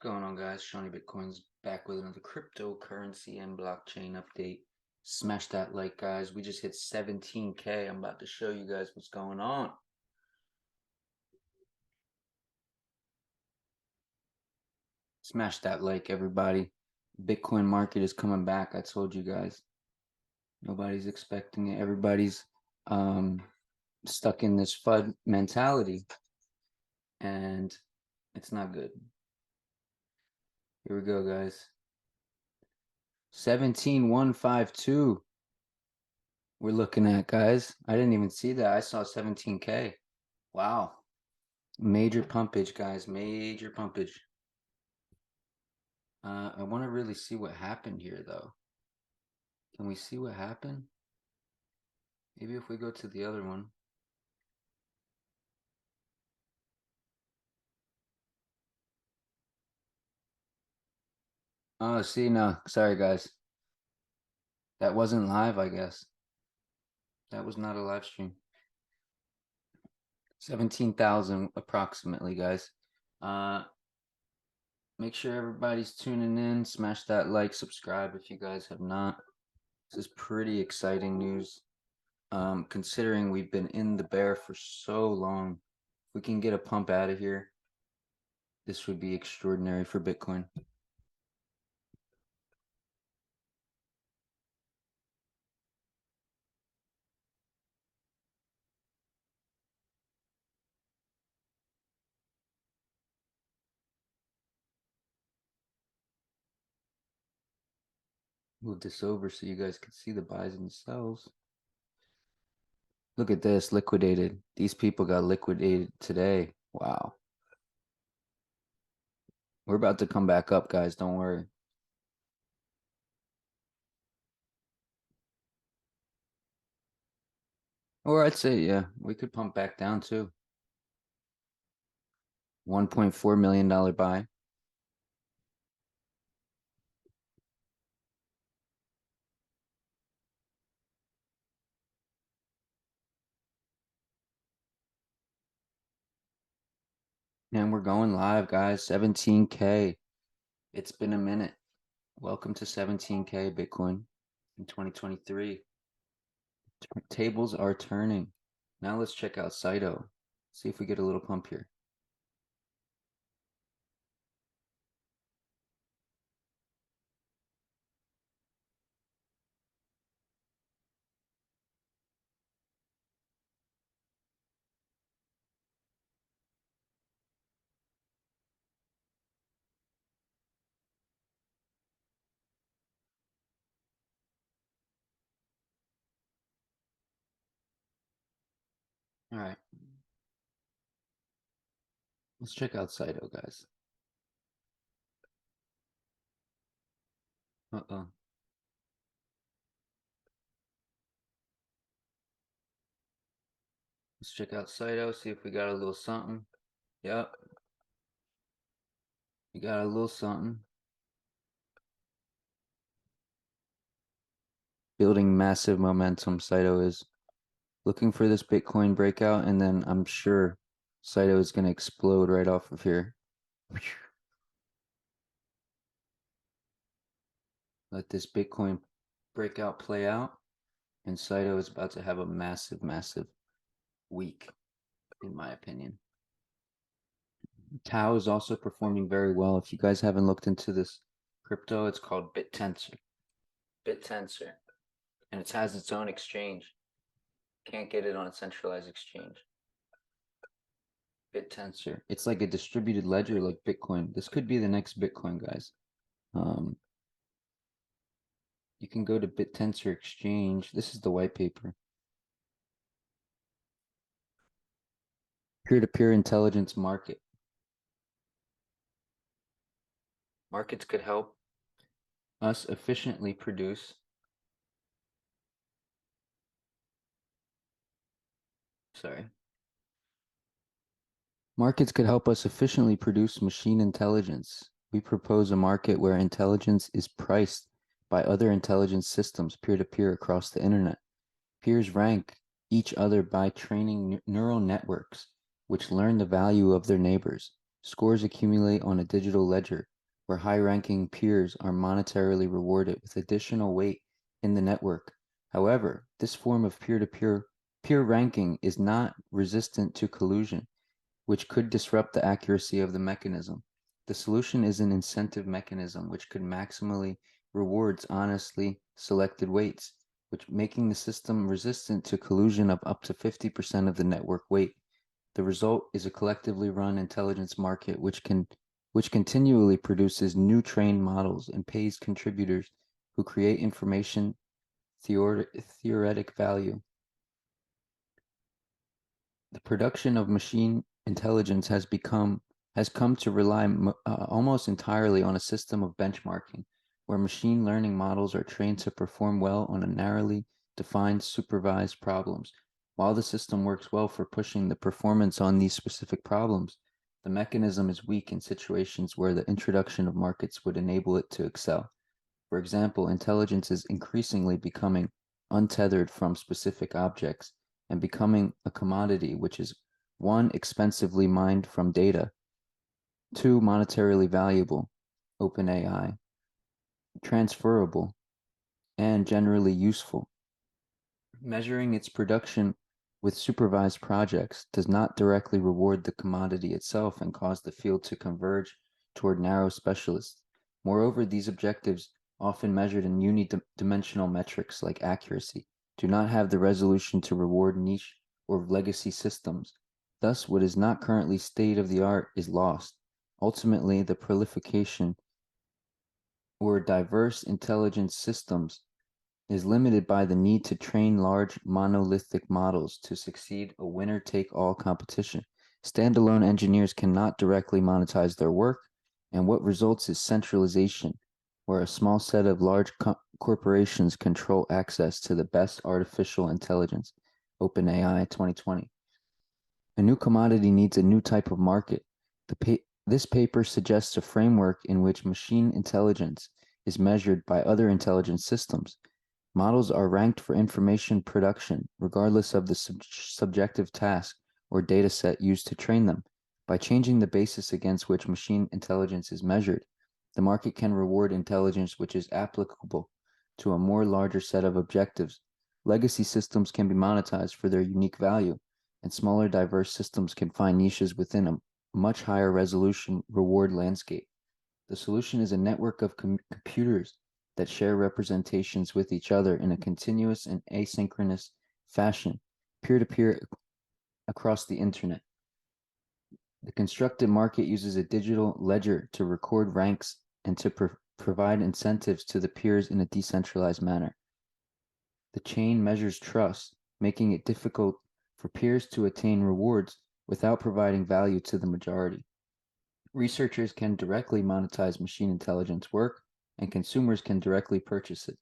going on, guys? Shawnee Bitcoin's back with another cryptocurrency and blockchain update. Smash that like, guys. We just hit 17K. I'm about to show you guys what's going on. Smash that like, everybody. Bitcoin market is coming back. I told you guys. Nobody's expecting it. Everybody's stuck in this FUD mentality, and it's not good. Here we go, guys. 17,152. We're looking at, guys. I didn't even see that. I saw 17K. Wow. Major pumpage, guys. Major pumpage. I want to really see what happened here, though. Can we see what happened? Maybe if we go to the other one. Oh, see, no. Sorry, guys. That wasn't live, I guess. That was not a live stream. 17,000 approximately, guys. Make sure everybody's tuning in. Smash that like, subscribe if you guys have not. This is pretty exciting news. Considering we've been in the bear for so long. If we can get a pump out of here, this would be extraordinary for Bitcoin. Move this over so you guys can see the buys and sells. Look at this, liquidated. These people got liquidated today. Wow. We're about to come back up, guys. Don't worry. Or I'd say, yeah, we could pump back down too. $1.4 million buy. And we're going live, guys. 17K. It's been a minute. Welcome to 17K Bitcoin in 2023. Tables are turning. Now let's check out Saito. See if we get a little pump here. All right. Let's check out Saito, guys. Uh-oh. Let's check out Saito, see if we got a little something. Yep. We got a little something. Building massive momentum, Saito is. Looking for this Bitcoin breakout, and then I'm sure Saito is going to explode right off of here. Let this Bitcoin breakout play out, and Saito is about to have a massive, massive week, in my opinion. Tau is also performing very well. If you guys haven't looked into this crypto, it's called BitTense. BitTense. And it has its own exchange. Can't get it on a centralized exchange. BitTense. It's like a distributed ledger like Bitcoin. This could be the next Bitcoin, guys. You can go to BitTense Exchange. This is the white paper. Peer-to-peer intelligence market. Markets could help us efficiently produce. Markets could help us efficiently produce machine intelligence. We propose a market where intelligence is priced by other intelligence systems peer-to-peer across the internet. Peers rank each other by training neural networks, which learn the value of their neighbors. Scores accumulate on a digital ledger where high-ranking peers are monetarily rewarded with additional weight in the network. However, this form of peer-to-peer peer ranking is not resistant to collusion, which could disrupt the accuracy of the mechanism. The solution is an incentive mechanism which could maximally rewards honestly selected weights, which making the system resistant to collusion of up to 50% of the network weight. The result is a collectively run intelligence market which continually produces new trained models and pays contributors who create information theoretic value. The production of machine intelligence has come to rely almost entirely on a system of benchmarking, where machine learning models are trained to perform well on a narrowly defined supervised problems. While the system works well for pushing the performance on these specific problems, the mechanism is weak in situations where the introduction of markets would enable it to excel. For example, intelligence is increasingly becoming untethered from specific objects and becoming a commodity, which is one, expensively mined from data, two, monetarily valuable, OpenAI, transferable, and generally useful. Measuring its production with supervised projects does not directly reward the commodity itself and cause the field to converge toward narrow specialists. Moreover, these objectives, often measured in unidimensional metrics like accuracy, do not have the resolution to reward niche or legacy systems. Thus, what is not currently state of the art is lost. Ultimately, the proliferation or diverse intelligence systems is limited by the need to train large monolithic models to succeed a winner-take-all competition. Standalone engineers cannot directly monetize their work, and what results is centralization, where a small set of large corporations control access to the best artificial intelligence. OpenAI 2020. A new commodity needs a new type of market. This paper suggests a framework in which machine intelligence is measured by other intelligence systems. Models are ranked for information production, regardless of the subjective task or data set used to train them. By changing the basis against which machine intelligence is measured, the market can reward intelligence which is applicable to a more larger set of objectives. Legacy systems can be monetized for their unique value, and smaller diverse systems can find niches within a much higher resolution reward landscape. The solution is a network of computers that share representations with each other in a continuous and asynchronous fashion, peer-to-peer across the internet. The constructed market uses a digital ledger to record ranks and to provide incentives to the peers in a decentralized manner. The chain measures trust, making it difficult for peers to attain rewards without providing value to the majority. Researchers can directly monetize machine intelligence work, and consumers can directly purchase it.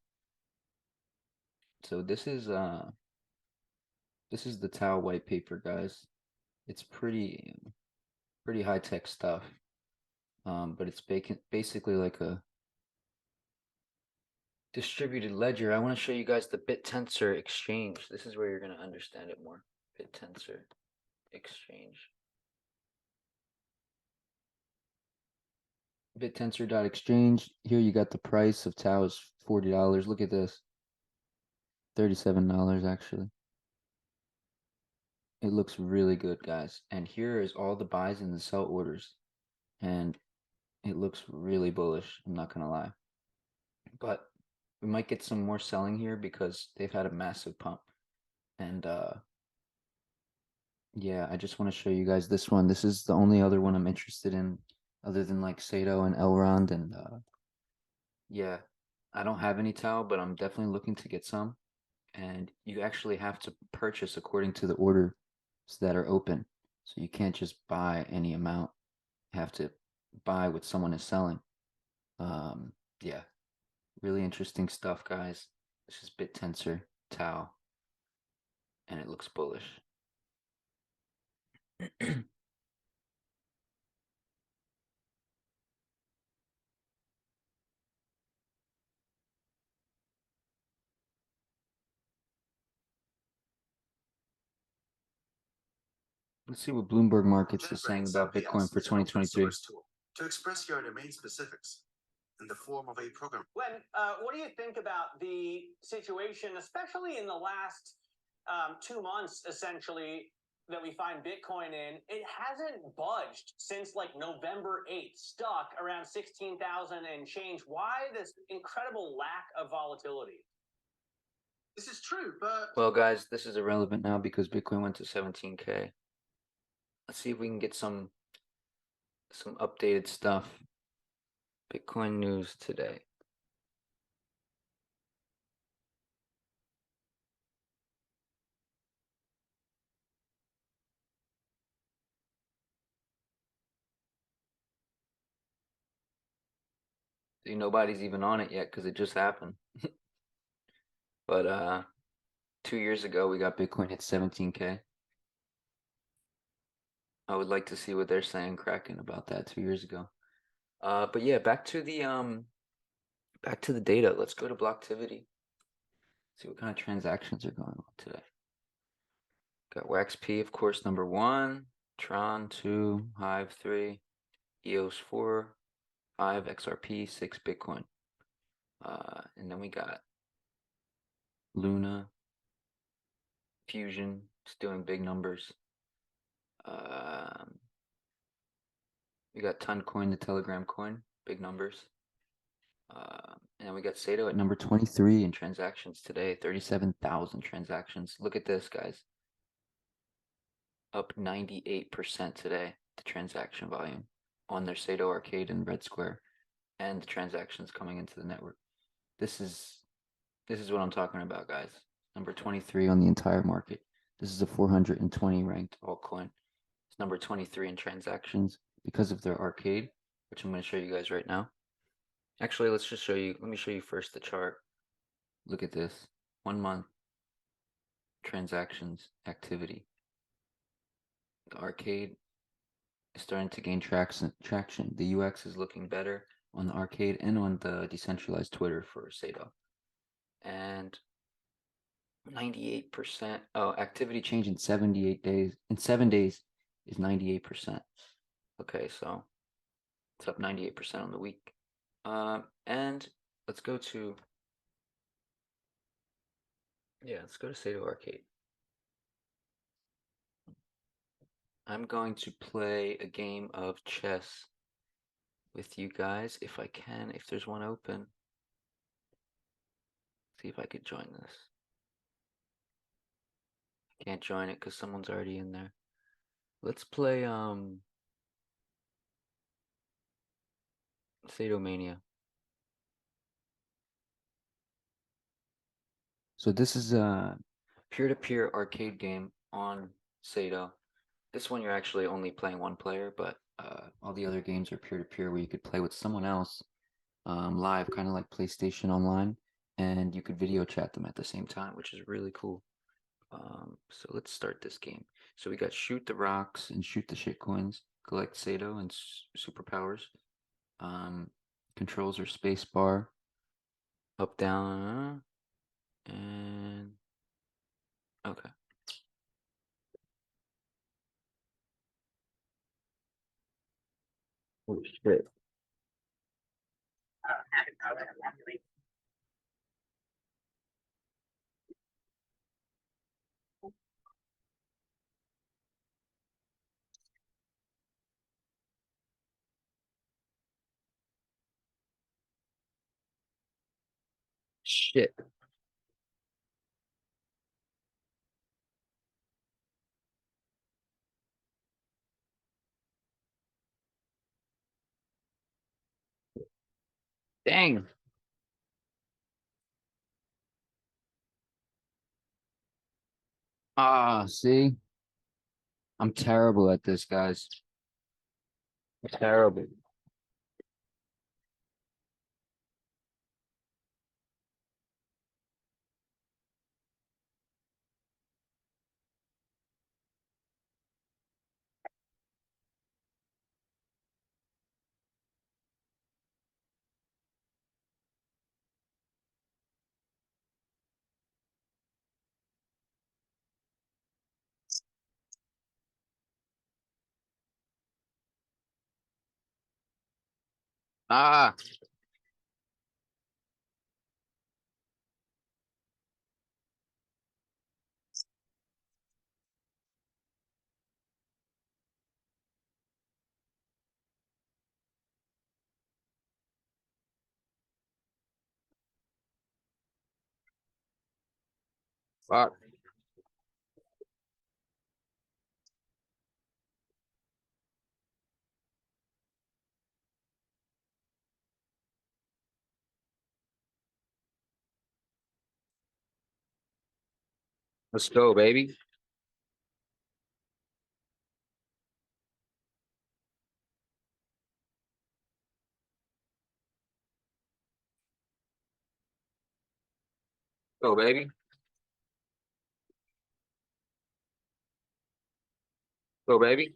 So this is the Tao white paper, guys. It's pretty high tech stuff. But it's basically like a distributed ledger. I want to show you guys the BitTense Exchange. This is where you're going to understand it more. BitTense Exchange. BitTensor.exchange. Here you got the price of Tau is $40. Look at this. $37 actually. It looks really good, guys. And here is all the buys and the sell orders. And it looks really bullish, I'm not gonna lie. But we might get some more selling here because they've had a massive pump. And yeah, I just want to show you guys this one. This is the only other one I'm interested in other than like Saito and Elrond and yeah, I don't have any Tau, but I'm definitely looking to get some. And you actually have to purchase according to the orders that are open. So you can't just buy any amount. You have to buy what someone is selling. Yeah, really interesting stuff, guys. This is BitTensor Tau, and it looks bullish. Let's see what Bloomberg Markets is saying about Bitcoin for 2023. To express your domain specifics, in the form of a program. Len, what do you think about the situation, especially in the last 2 months, essentially, that we find Bitcoin in? It hasn't budged since like November 8th, stuck around 16,000 and change. Why this incredible lack of volatility? This is true, but Well, guys, this is irrelevant now because Bitcoin went to 17K. Let's see if we can get some updated stuff. Bitcoin news today. See, nobody's even on it yet because it just happened. But 2 years ago, we got Bitcoin hit 17K. I would like to see what they're saying cracking about that 2 years ago. But yeah, back to the data. Let's go to Blocktivity. See what kind of transactions are going on today. Got WaxP, of course, number 1, Tron 2, Hive 3, EOS 4, 5, XRP 6, Bitcoin. And then we got Luna, Fusion, it's doing big numbers. We got Toncoin, the Telegram coin, big numbers. And we got Saito at number 23 in transactions today, 37,000 transactions. Look at this, guys. Up 98% today, the transaction volume on their Saito Arcade and Red Square, and the transactions coming into the network. This is what I'm talking about, guys. Number 23 on the entire market. This is a 420 ranked altcoin. It's number 23 in transactions because of their arcade, which I'm going to show you guys right now. Actually, let's just show you. Let me show you first the chart. Look at this. 1 month transactions activity. The arcade is starting to gain traction. The UX is looking better on the arcade and on the decentralized Twitter for Saito. And 98%. Oh, activity change in 78 days. In 7 days is 98%. Okay, so it's up 98% on the week. And let's go to Saito Arcade. I'm going to play a game of chess with you guys if I can, if there's one open. See if I could join this. Can't join it because someone's already in there. Let's play Saito Mania. So this is a peer-to-peer arcade game on Saito. This one you're actually only playing one player, but all the other games are peer-to-peer where you could play with someone else live, kind of like PlayStation Online, and you could video chat them at the same time, which is really cool. So let's start this game. So we got shoot the rocks and shoot the shitcoins, collect Saito and superpowers. Controls are space bar, up, down, and okay. Oh shit. Shit. Dang. Ah, see? I'm terrible at this, guys. Terrible. Ah, Fuck. Let's go, baby. Go, baby. Go, baby.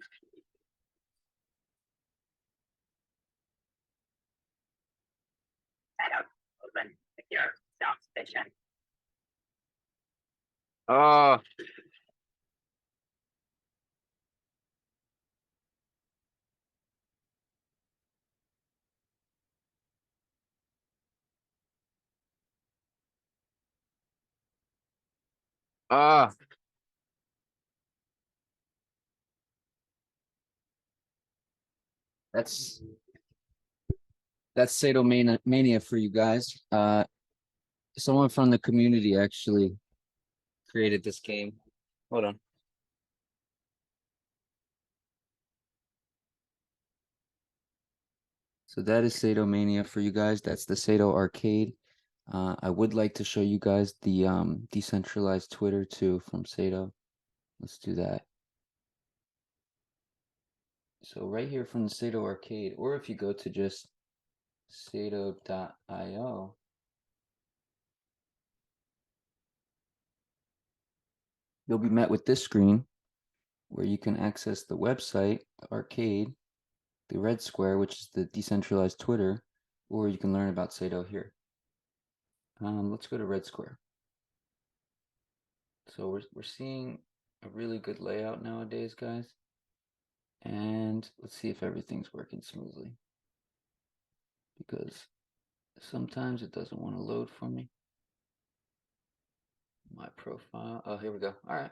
Oh, ah, that's Saito Mania for you guys. Someone from the community actually created this game. Hold on. So that is Saito Mania for you guys. That's the Saito arcade. I would like to show you guys the decentralized Twitter too from Saito. Let's do that. So right here from the Saito arcade, or if you go to just saito.io, you'll be met with this screen where you can access the website, the arcade, the red square, which is the decentralized Twitter, or you can learn about Saito here. Let's go to red square. So we're seeing a really good layout nowadays, guys. And let's see if everything's working smoothly, because sometimes it doesn't want to load for me. My profile. Oh, here we go. All right.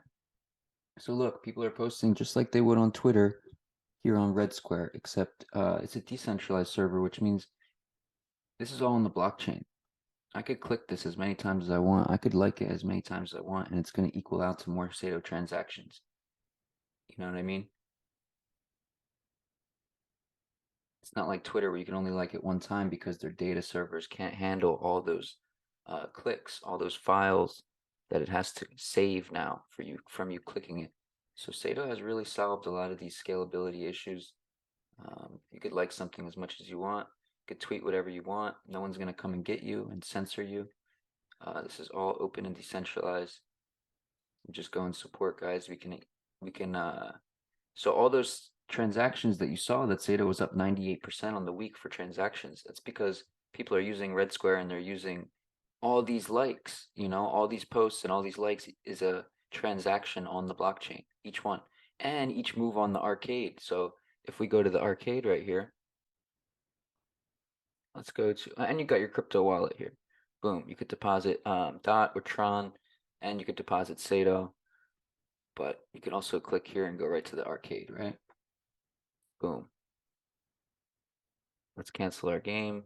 So look, people are posting just like they would on Twitter here on Red Square, except it's a decentralized server, which means this is all on the blockchain. I could click this as many times as I want. I could like it as many times as I want, and it's going to equal out to more Saito transactions. You know what I mean? It's not like Twitter where you can only like it one time because their data servers can't handle all those clicks, all those files that it has to save now for you from you clicking it. So Saito has really solved a lot of these scalability issues. You could like something as much as you want. You could tweet whatever you want. No one's going to come and get you and censor you. This is all open and decentralized. Just go and support, guys. We can so all those transactions that you saw that Saito was up 98% on the week for transactions, that's because people are using Red Square and they're using all these likes, all these posts and all these likes is a transaction on the blockchain, each one, and each move on the arcade. So if we go to the arcade right here, let's go to, and you got your crypto wallet here. Boom, you could deposit DOT or Tron, and you could deposit Saito, but you can also click here and go right to the arcade, right? Boom. Let's cancel our game.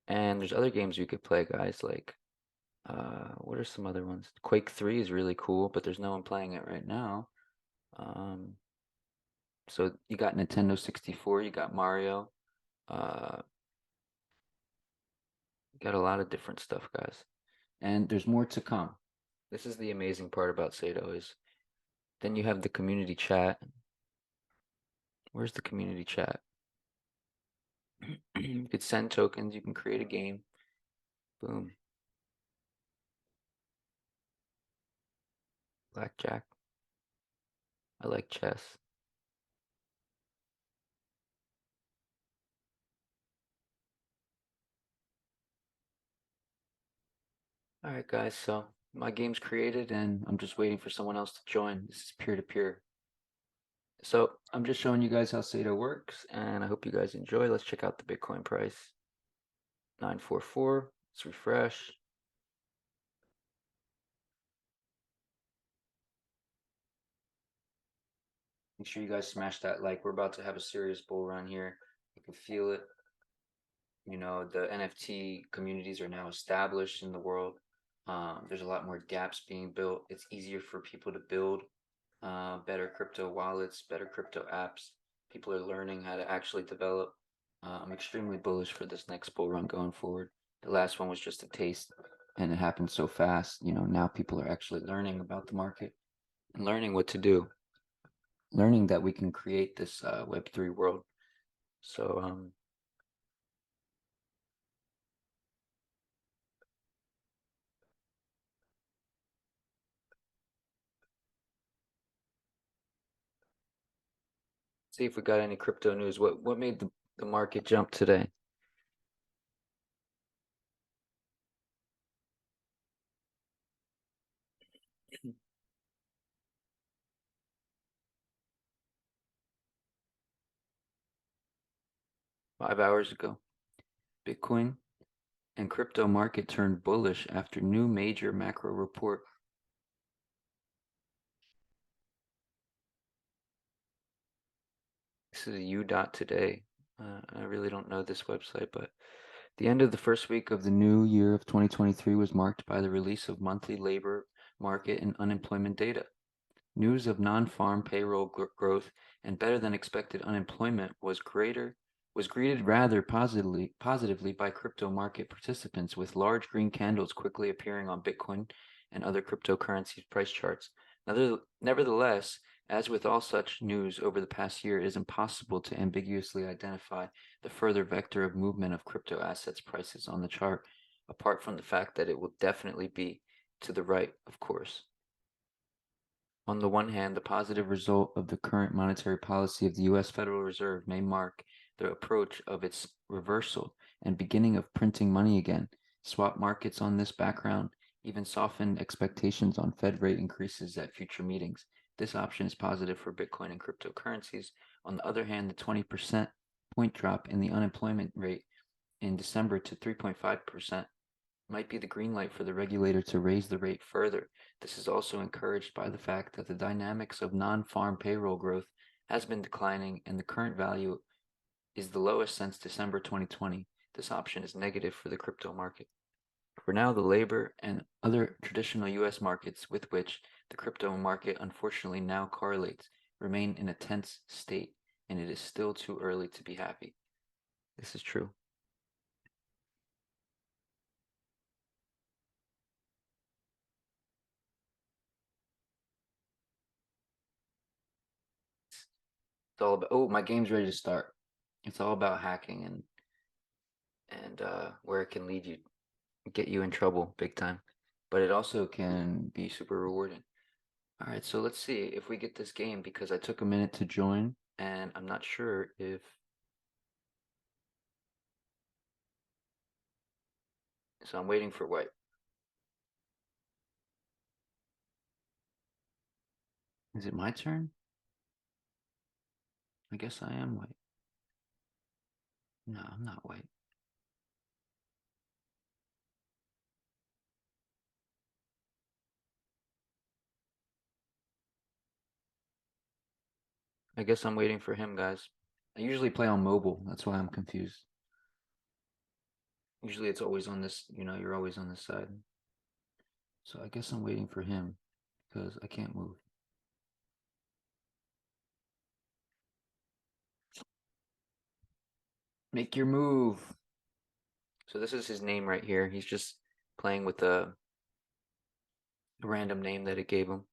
And there's other games you could play, guys, like what are some other ones? Quake 3 is really cool, but there's no one playing it right now. So you got Nintendo 64, you got Mario, you got a lot of different stuff, guys. And there's more to come. This is the amazing part about Saito is then you have the community chat. Where's the community chat? You could send tokens, you can create a game. Boom. Blackjack. I like chess. All right, guys, so my game's created and I'm just waiting for someone else to join. This is peer-to-peer. So I'm just showing you guys how Saito works, and I hope you guys enjoy. Let's check out the Bitcoin price. 944. Let's refresh. Make sure you guys smash that like. We're about to have a serious bull run here. You can feel it. The NFT communities are now established in the world. There's a lot more dApps being built. It's easier for people to build better crypto wallets, better crypto apps. People are learning how to actually develop. I'm extremely bullish for this next bull run going forward. The last one was just a taste, and it happened so fast. Now people are actually learning about the market and learning what to do, learning that we can create this Web3 world. So, see if we got any crypto news. What made the market jump today? Five hours ago, Bitcoin and crypto market turned bullish after new major macro report. This is u.today. I really don't know this website, but the end of the first week of the new year of 2023 was marked by the release of monthly labor market and unemployment data. News of non-farm payroll growth and better than expected unemployment was greeted rather positively by crypto market participants, with large green candles quickly appearing on Bitcoin and other cryptocurrencies price charts. Nevertheless, as with all such news over the past year, it is impossible to ambiguously identify the further vector of movement of crypto assets prices on the chart, apart from the fact that it will definitely be to the right, of course. On the one hand, the positive result of the current monetary policy of the U.S. Federal Reserve may mark the approach of its reversal and beginning of printing money again. Swap markets on this background even softened expectations on Fed rate increases at future meetings. This option is positive for Bitcoin and cryptocurrencies. On the other hand, the 20% point drop in the unemployment rate in December to 3.5% might be the green light for the regulator to raise the rate further. This is also encouraged by the fact that the dynamics of non-farm payroll growth has been declining and the current value is the lowest since December 2020. This option is negative for the crypto market. For now, the labor and other traditional US markets with which the crypto market unfortunately now correlates remain in a tense state, and it is still too early to be happy. This is true. It's all about, oh, my game's ready to start. It's all about hacking and where it can lead you, get you in trouble big time, but it also can be super rewarding. All right, so let's see if we get this game, because I took a minute to join and I'm not sure if, so I'm waiting for white. Is it my turn? I guess I am white. No, I'm not white. I guess I'm waiting for him, guys. I usually play on mobile. That's why I'm confused. Usually it's always on this, you're always on this side. So I guess I'm waiting for him because I can't move. Make your move. So this is his name right here. He's just playing with a random name that it gave him.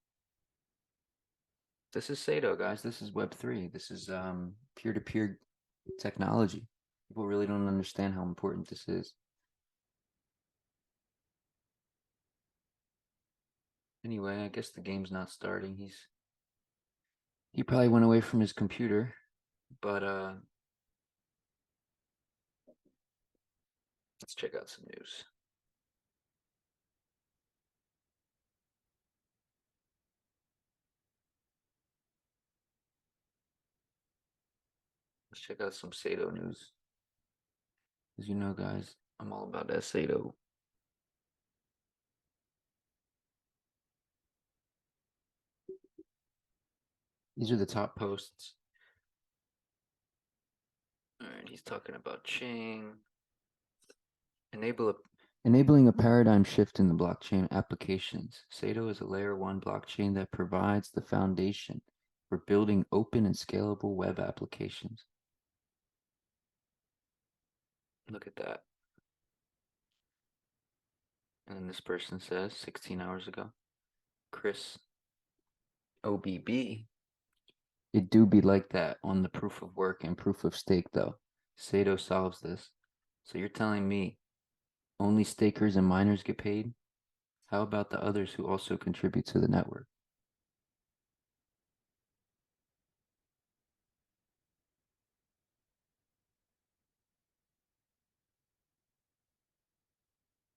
This is Saito, guys. This is Web3. This is peer-to-peer technology. People really don't understand how important this is. Anyway, I guess the game's not starting. He probably went away from his computer, but let's check out some news. Let's check out some Saito news. As you know, guys, I'm all about that Saito. These are the top posts. All right, he's talking about Ching. Enabling a paradigm shift in the blockchain applications. Saito is a layer 1 blockchain that provides the foundation for building open and scalable web applications. Look at that. And this person says 16 hours ago, Chris OBB, it do be like that on the proof of work and proof of stake though. Saito solves this. So you're telling me only stakers and miners get paid? How about the others who also contribute to the network?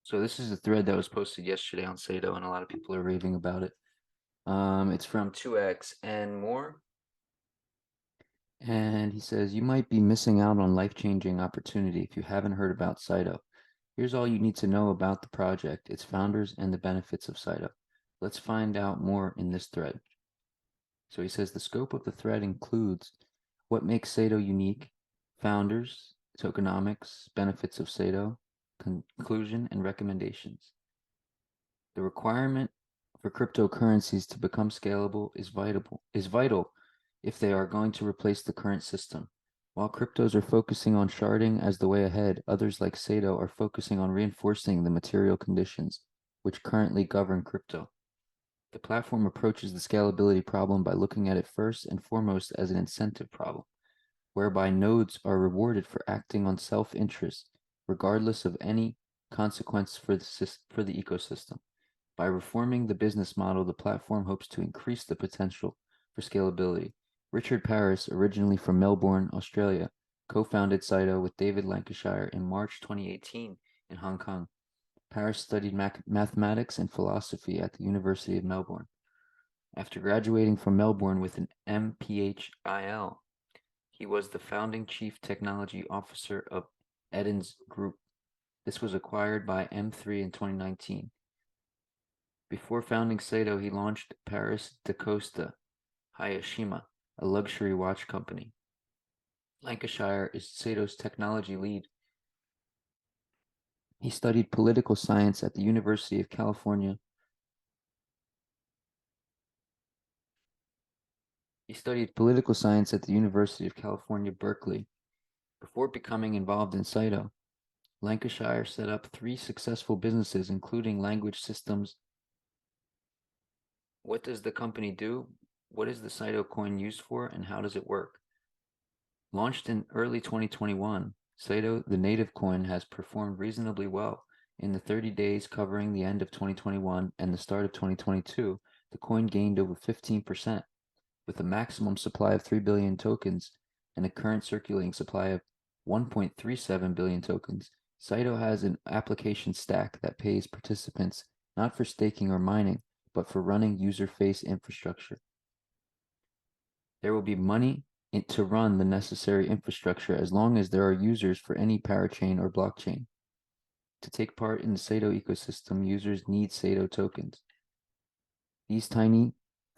So this is a thread that was posted yesterday on Saito, and a lot of people are raving about it. It's from 2x and more. And he says, you might be missing out on life-changing opportunity if you haven't heard about Saito. Here's all you need to know about the project, its founders, and the benefits of Saito. Let's find out more in this thread. So he says the scope of the thread includes what makes Saito unique, founders, tokenomics, benefits of Saito, conclusion, and recommendations. The requirement for cryptocurrencies to become scalable is vital if they are going to replace the current system. While cryptos are focusing on sharding as the way ahead, others like Saito are focusing on reinforcing the material conditions which currently govern crypto. The platform approaches the scalability problem by looking at it first and foremost as an incentive problem, whereby nodes are rewarded for acting on self-interest, regardless of any consequence for the ecosystem. By reforming the business model, the platform hopes to increase the potential for scalability. Richard Paris, originally from Melbourne, Australia, co-founded Saito with David Lancashire in March 2018 in Hong Kong. Paris studied mathematics and philosophy at the University of Melbourne. After graduating from Melbourne with an MPhil, he was the founding chief technology officer of Eden's Group. This was acquired by M3 in 2019. Before founding Saito, he launched Paris Da Costa Hayashima, a luxury watch company. Lancashire is Saito's technology lead. He studied political science at the University of California. Berkeley. Before becoming involved in Saito, Lancashire set up 3 successful businesses, including language systems. What does the company do? What is the Saito coin used for, and how does it work? Launched in early 2021, Saito, the native coin, has performed reasonably well. In the 30 days covering the end of 2021 and the start of 2022, the coin gained over 15%, with a maximum supply of 3 billion tokens and a current circulating supply of 1.37 billion tokens. Saito has an application stack that pays participants not for staking or mining, but for running user-face infrastructure. There will be money to run the necessary infrastructure as long as there are users for any parachain or blockchain. To take part in the Saito ecosystem, users need Saito tokens. These tiny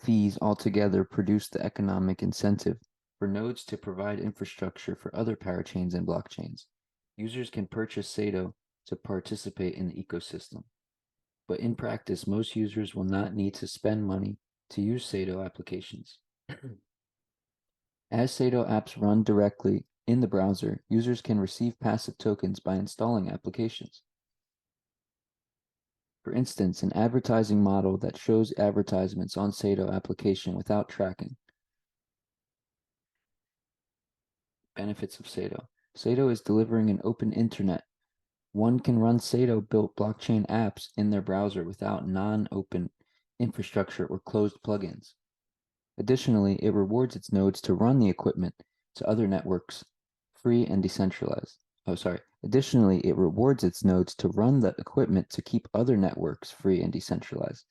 fees altogether produce the economic incentive for nodes to provide infrastructure for other parachains and blockchains. Users can purchase Saito to participate in the ecosystem. But in practice, most users will not need to spend money to use Saito applications. As Saito apps run directly in the browser, users can receive passive tokens by installing applications. For instance, an advertising model that shows advertisements on Saito application without tracking. Benefits of Saito. Saito is delivering an open internet. One can run Saito-built blockchain apps in their browser without non-open infrastructure or closed plugins. Additionally, it rewards its nodes to run the equipment to other networks free and decentralized. Additionally, it rewards its nodes to run the equipment to keep other networks free and decentralized.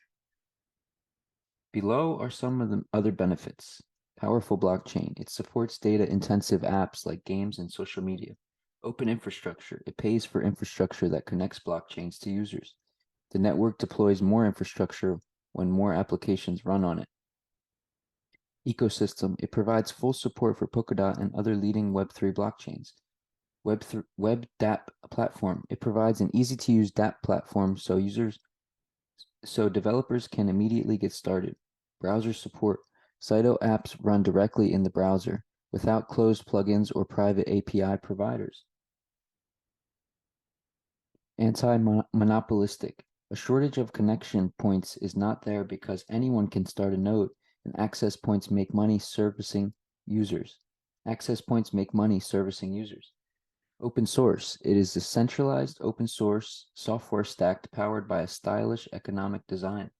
Below are some of the other benefits. Powerful blockchain. It supports data-intensive apps like games and social media. Open infrastructure. It pays for infrastructure that connects blockchains to users. The network deploys more infrastructure when more applications run on it. Ecosystem. It provides full support for Polkadot and other leading Web3 blockchains. web DApp platform. It provides an easy-to-use DApp platform so developers can immediately get started. Browser support. Saito apps run directly in the browser without closed plugins or private API providers. Anti-monopolistic. A shortage of connection points is not there because anyone can start a node, and access points make money servicing users. Access points make money servicing users. Open source. It is a centralized open source software stack powered by a stylish economic design.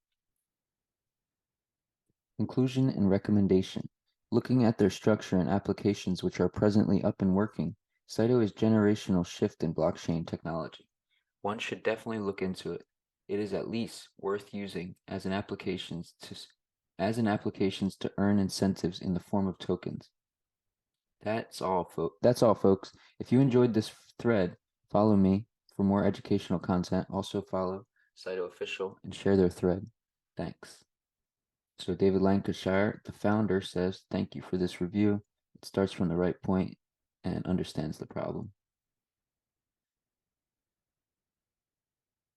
Conclusion and recommendation. Looking at their structure and applications which are presently up and working, Saito is generational shift in blockchain technology. One should definitely look into it. It is at least worth using as an applications to earn incentives in the form of tokens. That's all, folks. If you enjoyed this thread, follow me for more educational content. Also follow Saito Official and share their thread. Thanks. So David Lancashire, the founder, says, thank you for this review. It starts from the right point and understands the problem.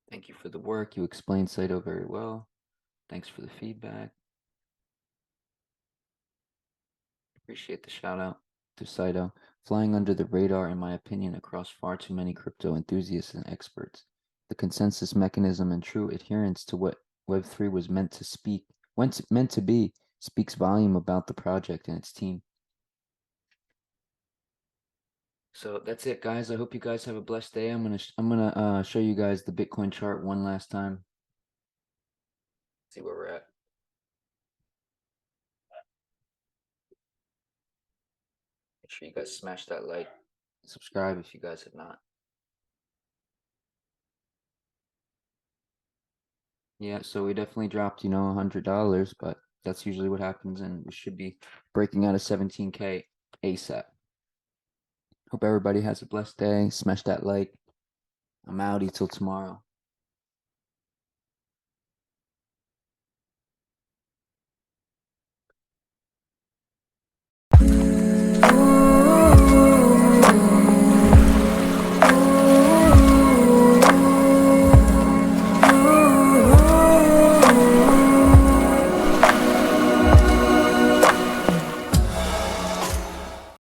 Thank you for the work. You explained Saito very well. Thanks for the feedback. Appreciate the shout out to Saito. Flying under the radar, in my opinion, across far too many crypto enthusiasts and experts. The consensus mechanism and true adherence to what Web3 was meant to be, speaks volume about the project and its team. So that's it, guys. I hope you guys have a blessed day. I'm gonna show you guys the Bitcoin chart one last time. See where we're at. Make sure you guys smash that like, subscribe if you guys have not. Yeah, so we definitely dropped, $100, but that's usually what happens, and we should be breaking out of 17K ASAP. Hope everybody has a blessed day. Smash that like. I'm outie till tomorrow.